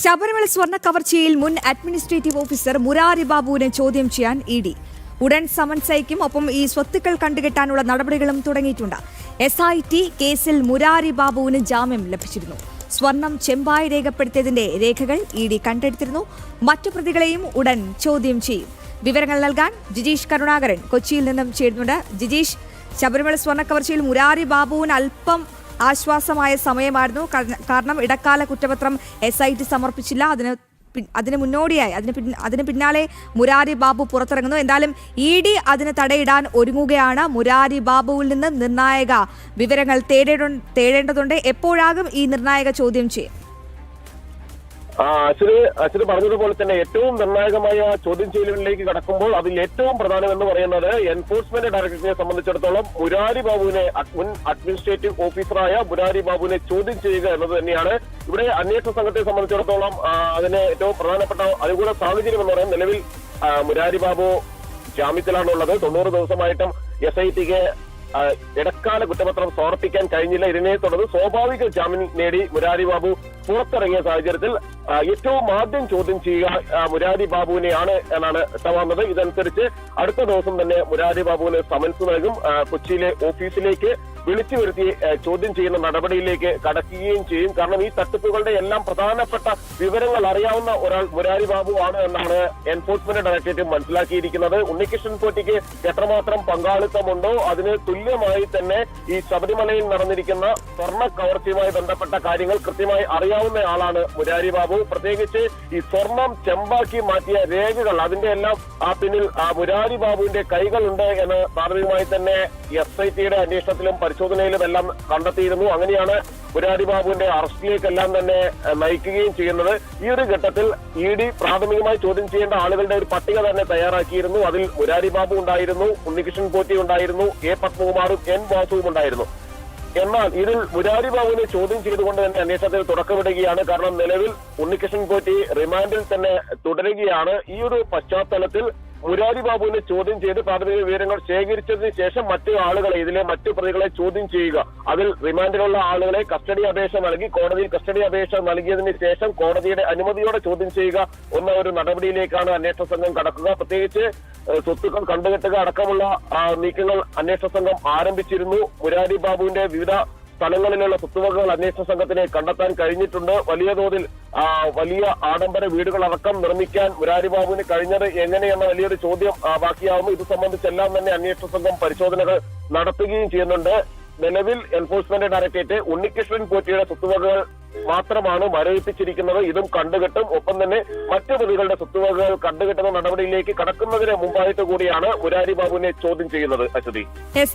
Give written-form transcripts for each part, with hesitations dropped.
ശബരിമല സ്വർണ്ണ കവർച്ചയിൽ മുൻ administrative officer Murari ബാബുവിനെ ചോദ്യം ചെയ്യാൻ ഇഡി ഉടൻ സമൻസ് അയക്കും. ഒപ്പം ഈ സ്വത്തുക്കൾ കണ്ടുകെട്ടാനുള്ള നടപടികളും തുടങ്ങിയിട്ടുണ്ട്. SIT കേസിൽ മുരാരി ബാബുവിന് ജാമ്യം ലഭിച്ചിരുന്നു. സ്വർണം ചെമ്പായി രേഖപ്പെടുത്തിയതിന്റെ രേഖകൾ ഇഡി കണ്ടെടുത്തിരുന്നു. മറ്റു പ്രതികളെയും ഉടൻ ചോദ്യം ചെയ്യും. വിവരങ്ങൾ നൽകാൻ ജിജീഷ് കരുണാകരൻ കൊച്ചിയിൽ നിന്നും ചേരുന്നുണ്ട്. ജിജീഷ്, ശബരിമല സ്വർണ്ണ കവർച്ചയിൽ മുരാരി ബാബുവിന് അല്പം ആശ്വാസമായ സമയമായിരുന്നു. കാരണം ഇടക്കാല കുറ്റപത്രം SIT സമർപ്പിച്ചില്ല. അതിന് മുന്നോടിയായി അതിന് പിന്നാലെ മുരാരി ബാബു പുറത്തിറങ്ങുന്നു. എന്തായാലും ED അതിന് തടയിടാൻ ഒരുങ്ങുകയാണ്. മുരാരി ബാബുവിൽ നിന്ന് നിർണായക വിവരങ്ങൾ തേടേണ്ടതുണ്ട്. എപ്പോഴാകും ഈ നിർണായക ചോദ്യം ചെയ്യും? അശ്വതി പറഞ്ഞതുപോലെ തന്നെ ഏറ്റവും നിർണായകമായ ചോദ്യം ചെയ്യലുകളിലേക്ക് കടക്കുമ്പോൾ അതിൽ ഏറ്റവും പ്രധാനമെന്ന് പറയുന്നത് എൻഫോഴ്സ്മെന്റ് ഡയറക്ടറേറ്റിനെ സംബന്ധിച്ചിടത്തോളം മുരാരി ബാബുവിനെ മുൻ അഡ്മിനിസ്ട്രേറ്റീവ് ഓഫീസറായ മുരാരി ബാബുവിനെ ചോദ്യം ചെയ്യുക എന്നത് തന്നെയാണ്. ഇവിടെ അന്വേഷണ സംഘത്തെ സംബന്ധിച്ചിടത്തോളം അതിന് ഏറ്റവും പ്രധാനപ്പെട്ട അനുകൂല സാഹചര്യം എന്ന് പറയുന്നത് നിലവിൽ മുരാരി ബാബു ജാമ്യത്തിലാണുള്ളത്. 90 ദിവസമായിട്ടും SITക്ക് ഇടക്കാല കുറ്റപത്രം സമർപ്പിക്കാൻ കഴിഞ്ഞില്ല. ഇതിനെ തുടർന്ന് സ്വാഭാവിക ജാമ്യം നേടി മുരാരി ബാബു പുറത്തിറങ്ങിയ സാഹചര്യത്തിൽ ഏറ്റവും ആദ്യം ചോദ്യം ചെയ്യുക മുരാരി ബാബുവിനെയാണ് എന്നാണ് വ്യക്തമാകുന്നത്. ഇതനുസരിച്ച് അടുത്ത ദിവസം തന്നെ മുരാരി ബാബുവിന് സമൻസ് നൽകും. കൊച്ചിയിലെ ഓഫീസിലേക്ക് വിളിച്ചു വരുത്തി ചോദ്യം ചെയ്യുന്ന നടപടിയിലേക്ക് കടക്കുകയും ചെയ്യും. കാരണം ഈ തട്ടിപ്പുകളുടെ എല്ലാം പ്രധാനപ്പെട്ട വിവരങ്ങൾ അറിയാവുന്ന ഒരാൾ മുരാരി ബാബു ആണ് എന്നാണ് എൻഫോഴ്സ്മെന്റ് ഡയറക്ടറേറ്റ് മനസ്സിലാക്കിയിരിക്കുന്നത്. ഉണ്ണികൃഷ്ണൻ പോറ്റിക്ക് എത്രമാത്രം പങ്കാളിത്തമുണ്ടോ അതിന് തുല്യമായി തന്നെ ഈ ശബരിമലയിൽ നടന്നിരിക്കുന്ന സ്വർണ്ണ കവർച്ചയുമായി ബന്ധപ്പെട്ട കാര്യങ്ങൾ കൃത്യമായി അറിയാവുന്ന ആളാണ് മുരാരി ബാബു. പ്രത്യേകിച്ച് ഈ സ്വർണം ചെമ്പാക്കി മാറ്റിയ രേഖകൾ അതിന്റെ എല്ലാം പിന്നിൽ മുരാരി ബാബുവിന്റെ കൈകളുണ്ട് എന്ന് പ്രാഥമികമായി തന്നെ SITയുടെ അന്വേഷണത്തിലും പരിശോധനയിലും എല്ലാം കണ്ടെത്തിയിരുന്നു. അങ്ങനെയാണ് മുരാരി ബാബുവിന്റെ അറസ്റ്റിലേക്കെല്ലാം തന്നെ നയിക്കുകയും ചെയ്യുന്നത്. ഈ ഒരു ഘട്ടത്തിൽ ED പ്രാഥമികമായി ചോദ്യം ചെയ്യേണ്ട ആളുകളുടെ ഒരു പട്ടിക തന്നെ തയ്യാറാക്കിയിരുന്നു. അതിൽ മുരാരി ബാബു ഉണ്ടായിരുന്നു, ഉണ്ണികൃഷ്ണൻ പോറ്റി ഉണ്ടായിരുന്നു, A പത്മകുമാറും N വാസുവും ഉണ്ടായിരുന്നു. എന്നാൽ ഇതിൽ മുരാരി ബാബുവിനെ ചോദ്യം ചെയ്തുകൊണ്ട് തന്നെ അന്വേഷണത്തിൽ തുടക്കമിടുകയാണ്. കാരണം നിലവിൽ ഉണ്ണികൃഷ്ണൻ പോറ്റി റിമാൻഡിൽ തന്നെ തുടരുകയാണ്. ഈ ഒരു പശ്ചാത്തലത്തിൽ മുരാരി ബാബുവിനെ ചോദ്യം ചെയ്ത് പ്രാഥമിക വിവരങ്ങൾ ശേഖരിച്ചതിന് ശേഷം മറ്റു ആളുകളെ ഇതിലെ മറ്റു പ്രതികളെ ചോദ്യം ചെയ്യുക. അതിൽ റിമാൻഡിലുള്ള ആളുകളെ കസ്റ്റഡി അപേക്ഷ നൽകി കോടതിയിൽ കസ്റ്റഡി അപേക്ഷ നൽകിയതിന് ശേഷം കോടതിയുടെ അനുമതിയോടെ ചോദ്യം ചെയ്യുക എന്ന ഒരു നടപടിയിലേക്കാണ് അന്വേഷണ സംഘം കടക്കുക. പ്രത്യേകിച്ച് സ്വത്തുക്കൾ കണ്ടുകെട്ടുക അടക്കമുള്ള നീക്കങ്ങൾ അന്വേഷണ സംഘം ആരംഭിച്ചിരുന്നു. മുരാരി ബാബുവിന്റെ വിവിധ സ്ഥലങ്ങളിലുള്ള സ്വത്തുവകകൾ അന്വേഷണ സംഘത്തിന് കണ്ടെത്താൻ കഴിഞ്ഞിട്ടുണ്ട്. വലിയ തോതിൽ വലിയ ആഡംബര വീടുകളടക്കം നിർമ്മിക്കാൻ മുരാരി ബാബുവിന് കഴിഞ്ഞത് എങ്ങനെയെന്ന വലിയൊരു ചോദ്യം ബാക്കിയാവുന്നു. ഇത് സംബന്ധിച്ചെല്ലാം തന്നെ അന്വേഷണ സംഘം പരിശോധനകൾ നടത്തുകയും ചെയ്യുന്നുണ്ട്. നിലവിൽ എൻഫോഴ്സ്മെന്റ് ഡയറക്ടറേറ്റ് ഉണ്ണികൃഷ്ണൻ പോറ്റിയുടെ സ്വത്തുവകകൾ മാത്രമാണ് മരവിപ്പിച്ചിരിക്കുന്നത്. ഇതും കണ്ടുകെട്ടും. ഒപ്പം തന്നെ മറ്റു പ്രതികളുടെ സ്വത്തുവകകൾ കണ്ടുകെട്ടുന്ന നടപടിയിലേക്ക് കടക്കുന്നതിന് മുമ്പായിട്ട് കൂടിയാണ് മുരാരി ബാബുവിനെ ചോദ്യം ചെയ്യുന്നത്. അശ്വതി,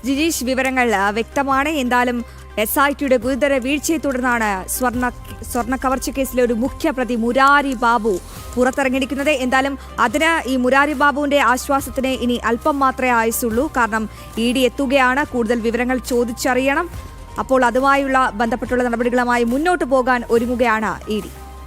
ജിജീഷ്, വിവരങ്ങൾ വ്യക്തമാണ്. എന്തായാലും SITയുടെ ഗുരുതര വീഴ്ചയെ തുടർന്നാണ് സ്വർണ്ണ കവർച്ച കേസിലെ ഒരു മുഖ്യപ്രതി മുരാരി ബാബു പുറത്തിറങ്ങിയിരിക്കുന്നത്. എന്തായാലും അതിന് ഈ മുരാരി ബാബുവിന്റെ ആശ്വാസത്തിന് ഇനി അല്പം മാത്രമേ ആയുസുള്ളൂ. കാരണം ED എത്തുകയാണ്. കൂടുതൽ വിവരങ്ങൾ ചോദിച്ചറിയണം. അപ്പോൾ അതുമായുള്ള ബന്ധപ്പെട്ടുള്ള നടപടികളുമായി മുന്നോട്ട് പോകാൻ ഒരുങ്ങുകയാണ് ED.